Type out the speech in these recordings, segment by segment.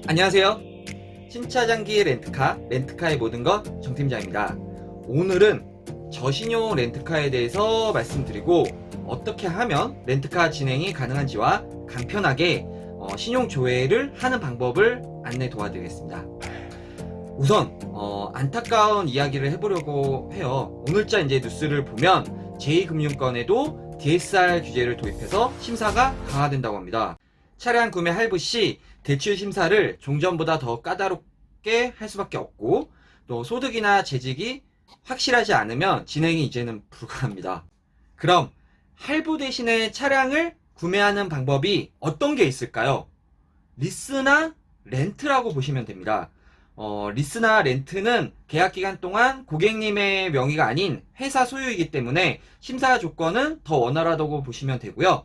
안녕하세요. 신차장기 렌트카의 모든 것 정팀장입니다. 오늘은 저신용 렌트카에 대해서 말씀드리고 어떻게 하면 렌트카 진행이 가능한지와 간편하게 신용 조회를 하는 방법을 안내 도와드리겠습니다. 우선 안타까운 이야기를 해보려고 해요. 오늘자 이제 뉴스를 보면 제2금융권에도 DSR 규제를 도입해서 심사가 강화된다고 합니다. 차량 구매 할부 시 대출 심사를 종전보다 더 까다롭게 할 수밖에 없고, 또 소득이나 재직이 확실하지 않으면 진행이 이제는 불가합니다. 그럼 할부 대신에 차량을 구매하는 방법이 어떤 게 있을까요? 리스나 렌트라고 보시면 됩니다. 리스나 렌트는 계약 기간 동안 고객님의 명의가 아닌 회사 소유이기 때문에 심사 조건은 더 원활하다고 보시면 되고요.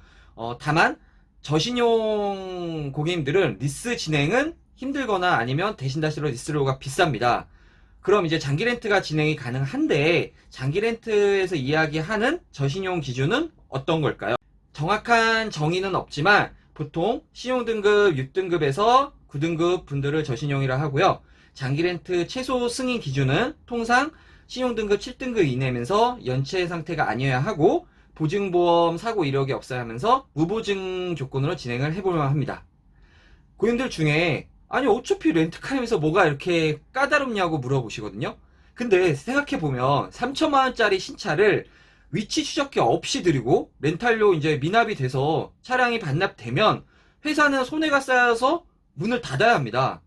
다만 저신용 고객님들은 리스 진행은 힘들거나 아니면 대신다시로 리스료가 비쌉니다. 그럼 이제 장기 렌트가 진행이 가능한데, 장기 렌트에서 이야기하는 저신용 기준은 어떤 걸까요? 정확한 정의는 없지만 보통 신용등급 6등급에서 9등급 분들을 저신용이라 하고요. 장기 렌트 최소 승인 기준은 통상 신용등급 7등급 이내면서 연체 상태가 아니어야 하고, 보증보험 사고 이력이 없어야 하면서 무보증 조건으로 진행을 해보려고 합니다. 고객님들 중에 아니 어차피 렌트카에서 뭐가 이렇게 까다롭냐고 물어보시거든요. 근데 생각해보면 3천만원짜리 신차를 위치 추적기 없이 드리고 렌탈료 이제 미납이 돼서 차량이 반납되면 회사는 손해가 쌓여서 문을 닫아야 합니다.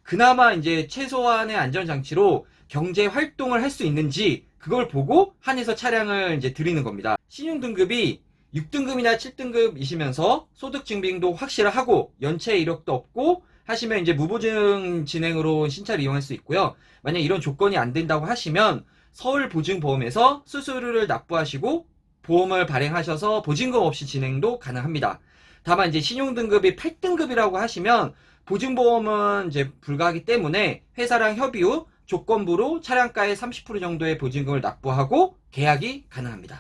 그나마 이제 최소한의 안전장치로 경제 활동을 할 수 있는지 그걸 보고 한해서 차량을 이제 드리는 겁니다. 신용등급이 6등급이나 7등급이시면서 소득증빙도 확실하고 연체 이력도 없고 하시면 이제 무보증 진행으로 신차를 이용할 수 있고요. 만약 이런 조건이 안 된다고 하시면 서울보증보험에서 수수료를 납부하시고 보험을 발행하셔서 보증금 없이 진행도 가능합니다. 다만 이제 신용등급이 8등급이라고 하시면 보증보험은 이제 불가하기 때문에 회사랑 협의 후 조건부로 차량가의 30% 정도의 보증금을 납부하고 계약이 가능합니다.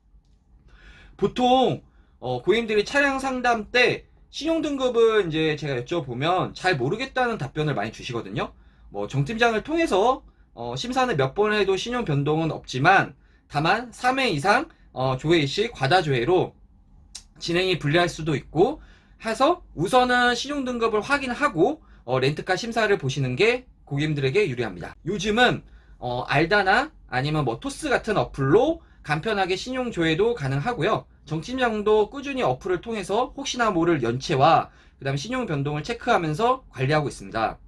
보통 고객님들이 차량 상담 때 신용등급을 이제 제가 여쭤보면 잘 모르겠다는 답변을 많이 주시거든요. 뭐 정팀장을 통해서 심사는 몇 번 해도 신용 변동은 없지만 다만 3회 이상 조회 시 과다 조회로 진행이 불리할 수도 있고 해서 우선은 신용등급을 확인하고 렌트카 심사를 보시는 게 고객님들에게 유리합니다. 요즘은 알다나 아니면 뭐 토스 같은 어플로 간편하게 신용 조회도 가능하고요. 정팀장도 꾸준히 어플을 통해서 혹시나 모를 연체와 그 다음에 신용 변동을 체크하면서 관리하고 있습니다.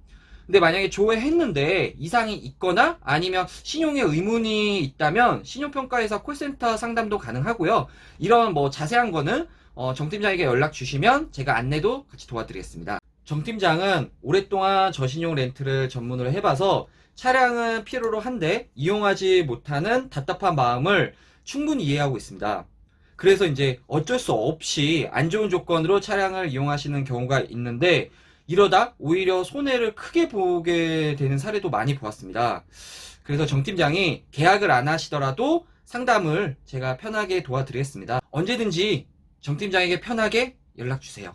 근데 만약에 조회했는데 이상이 있거나 아니면 신용에 의문이 있다면 신용평가회사 콜센터 상담도 가능하고요. 이런 뭐 자세한 거는 정팀장에게 연락 주시면 제가 안내도 같이 도와드리겠습니다. 정팀장은 오랫동안 저신용 렌트를 전문으로 해봐서 차량은 필요로 한데 이용하지 못하는 답답한 마음을 충분히 이해하고 있습니다. 그래서 이제 어쩔 수 없이 안 좋은 조건으로 차량을 이용하시는 경우가 있는데 이러다 오히려 손해를 크게 보게 되는 사례도 많이 보았습니다. 그래서 정팀장이 계약을 안 하시더라도 상담을 제가 편하게 도와드리겠습니다. 언제든지 정팀장에게 편하게 연락 주세요.